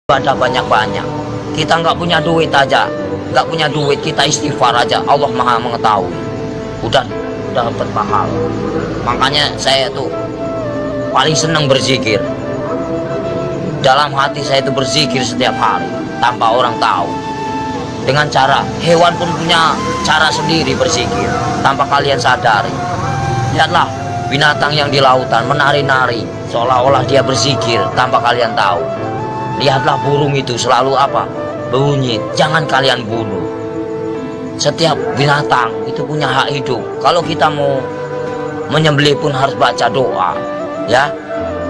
ibadah banyak-banyak. Kita nggak punya duit aja, nggak punya duit, kita istighfar aja, Allah Maha mengetahui. Udah dapat pahala. Makanya saya tuh paling senang berzikir. Dalam hati saya itu berzikir setiap hari tanpa orang tahu. Dengan cara hewan pun punya cara sendiri berzikir tanpa kalian sadari. Lihatlah binatang yang di lautan menari-nari seolah-olah dia berzikir tanpa kalian tahu. Lihatlah burung itu selalu apa? Bunyi, jangan kalian bunuh. Setiap binatang itu punya hak hidup. Kalau kita mau menyembelih pun harus baca doa, ya.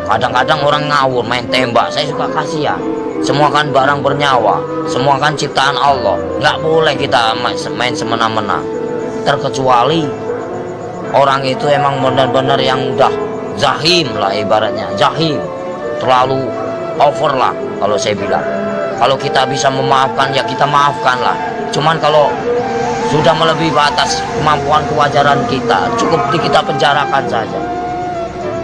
Kadang-kadang orang ngawur main tembak, saya suka kasihan. Semua kan barang bernyawa, semua kan ciptaan Allah. Nggak boleh kita main semena-mena. Terkecuali orang itu emang benar-benar yang udah zahim lah, ibaratnya zahim, terlalu over lah kalau saya bilang. Kalau kita bisa memaafkan ya kita maafkan lah. Cuman kalau sudah melebihi batas kemampuan kewajaran kita, cukup kita penjarakan saja.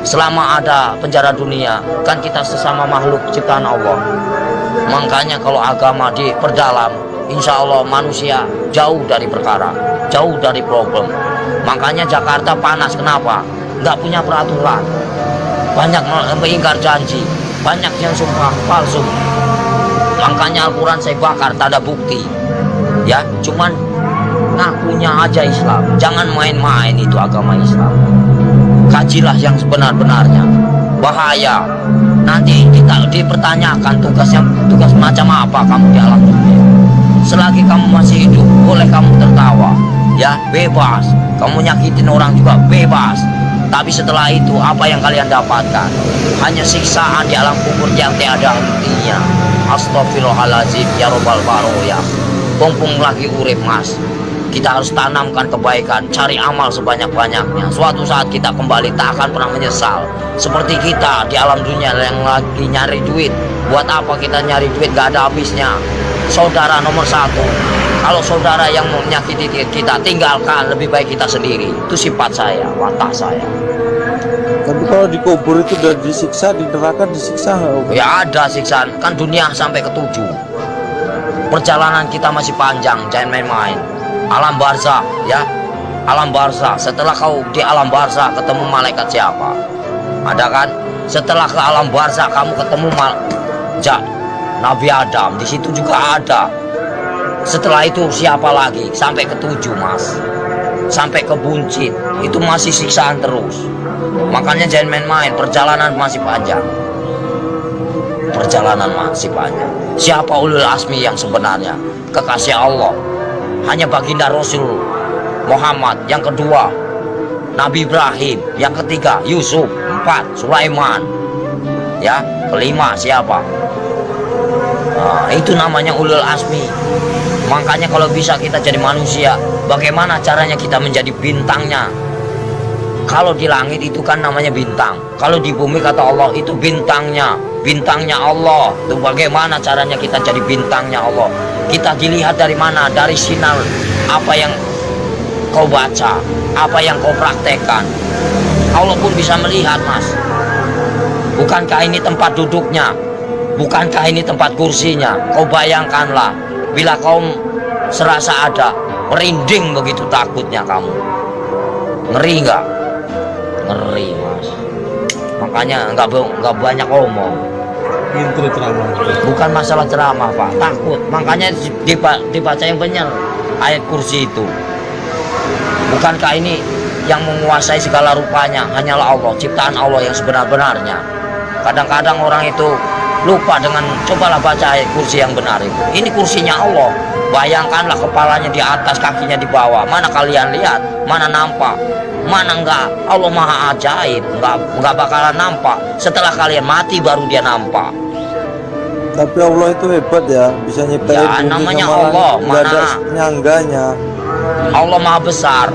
Selama ada penjara dunia, kan kita sesama makhluk ciptaan Allah. Makanya kalau agama diperdalam, insya Allah manusia jauh dari perkara, jauh dari problem. Makanya Jakarta panas, kenapa? Nggak punya peraturan, banyak mengingkar janji, banyak yang sumpah palsu. Makanya Al-Quran saya bakar, tak ada bukti, ya. Cuman ngakunya aja Islam. Jangan main-main itu agama Islam. Kajilah yang sebenar-benarnya. Bahaya. Nanti kita dipertanyakan tugas macam apa kamu di alam dunia. Selagi kamu masih hidup, boleh kamu tertawa, ya, bebas. Kamu nyakitin orang juga bebas. Tapi setelah itu apa yang kalian dapatkan? Hanya siksaan di alam kubur yang tiada hentinya. Astagfirullahaladzim ya robbal baroya. Pompong lagi urip mas. Kita harus tanamkan kebaikan, cari amal sebanyak-banyaknya. Suatu saat kita kembali tak akan pernah menyesal. Seperti kita di alam dunia yang lagi nyari duit. Buat apa kita nyari duit, gak ada habisnya. Saudara nomor satu. Kalau saudara yang menyakiti kita, tinggalkan, lebih baik kita sendiri. Itu sifat saya, watak saya. Tapi kalau dikubur itu udah disiksa, di neraka disiksa nggak? Ya ada siksaan, kan dunia sampai ke-7. Perjalanan kita masih panjang, jangan main-main. Alam barzah, ya, alam barzah. Setelah kau di alam barzah ketemu malaikat siapa? Ada kan? Setelah ke alam barzah kamu ketemu Nabi Adam, di situ juga ada. Setelah itu siapa lagi? Sampai ke-7 mas, sampai ke buncit, itu masih siksaan terus. Makanya jangan main-main, perjalanan masih panjang. Perjalanan masih panjang. Siapa ulul asmi yang sebenarnya? Kekasih Allah. Hanya baginda Rasul Muhammad. Yang kedua Nabi Ibrahim. Yang ketiga Yusuf. 4 Sulaiman. Ya, kelima siapa? Nah, itu namanya ulul asmi. Makanya kalau bisa kita jadi manusia, bagaimana caranya kita menjadi bintangnya? Kalau di langit itu kan namanya bintang. Kalau di bumi kata Allah itu bintangnya. Bintangnya Allah. Itu bagaimana caranya kita jadi bintangnya Allah? Kita dilihat dari mana? Dari sinar apa yang kau baca, apa yang kau praktekkan. Allah pun bisa melihat mas. Bukankah ini tempat duduknya? Bukankah ini tempat kursinya? Kau bayangkanlah, bila kau serasa ada, merinding begitu takutnya kamu. Ngeri nggak? Ngeri mas. Makanya nggak banyak omong. Pintu ceramah. Bukan masalah ceramah pak, takut. Makanya dibaca yang benar ayat kursi itu. Bukankah ini yang menguasai segala rupanya hanyalah Allah, ciptaan Allah yang sebenar-benarnya. Kadang-kadang orang itu lupa dengan, cobalah baca ayat kursi yang benar itu. Ini kursinya Allah. Bayangkanlah kepalanya di atas, kakinya di bawah. Mana kalian lihat? Mana nampak? Mana enggak? Allah maha ajaib, enggak bakalan nampak. Setelah kalian mati baru dia nampak. Tapi Allah itu hebat ya, bisa nyiptain Ya namanya Allah, nggak ada mana nyangganya. Allah maha besar.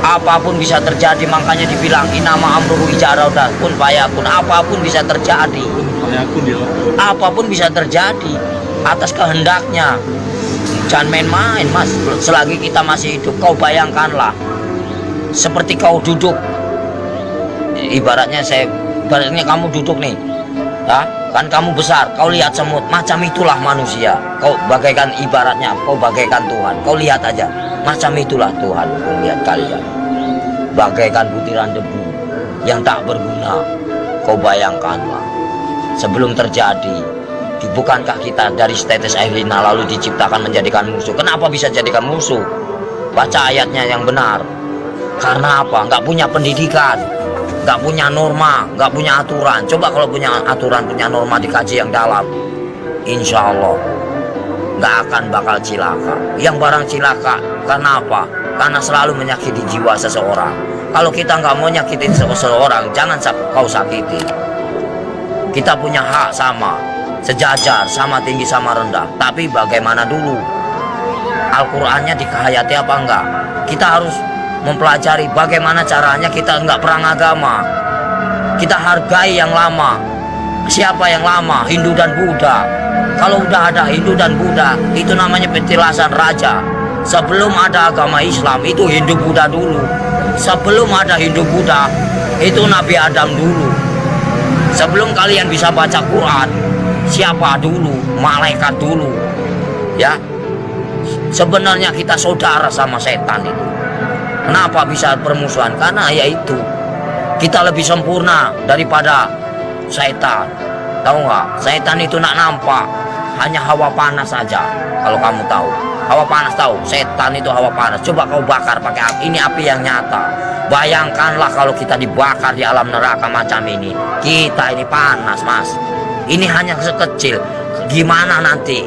Apapun bisa terjadi, makanya dibilang inama amruhu ijarodah pun fayakun. Apapun bisa terjadi. Apapun bisa terjadi atas kehendaknya. Jangan main-main mas. Selagi kita masih hidup, kau bayangkanlah seperti kau duduk, ibaratnya kamu duduk nih, ya, Kan kamu besar, kau lihat semut, macam itulah manusia. Kau bagaikan ibaratnya, kau bagaikan Tuhan. Kau lihat aja, macam itulah Tuhan melihat kalian. Bagaikan butiran debu yang tak berguna. Kau bayangkanlah, sebelum terjadi, bukankah kita dari setetes air lina lalu diciptakan menjadikan musuh? Kenapa bisa jadikan musuh? Baca ayatnya yang benar. Karena apa? Nggak punya pendidikan, nggak punya norma, nggak punya aturan. Coba kalau punya aturan, punya norma, dikaji yang dalam, insya Allah nggak akan bakal cilaka. Yang barang cilaka, karena apa? Karena selalu menyakiti jiwa seseorang. Kalau kita nggak mau nyakitin seseorang, jangan kau sakiti. Kita punya hak sama, sejajar, sama tinggi, sama rendah. Tapi bagaimana dulu? Al-Qur'annya dikehayati apa enggak? Kita harus mempelajari bagaimana caranya kita enggak perang agama. Kita hargai yang lama. Siapa yang lama? Hindu dan Buddha. Kalau udah ada Hindu dan Buddha, itu namanya petilasan raja. Sebelum ada agama Islam, itu Hindu Buddha dulu. Sebelum ada Hindu Buddha, itu Nabi Adam dulu. Sebelum kalian bisa baca Quran, siapa dulu? Malaikat dulu. Ya. Sebenarnya kita saudara sama setan itu. Kenapa bisa permusuhan? Karena yaitu kita lebih sempurna daripada setan. Tahu nggak? Setan itu nak nampak hanya hawa panas saja. Kalau kamu tahu, hawa panas tahu. Setan itu hawa panas. Coba kau bakar pakai api. Ini api yang nyata. Bayangkanlah kalau kita dibakar di alam neraka macam ini. Kita ini panas, mas. Ini hanya sekecil. Gimana nanti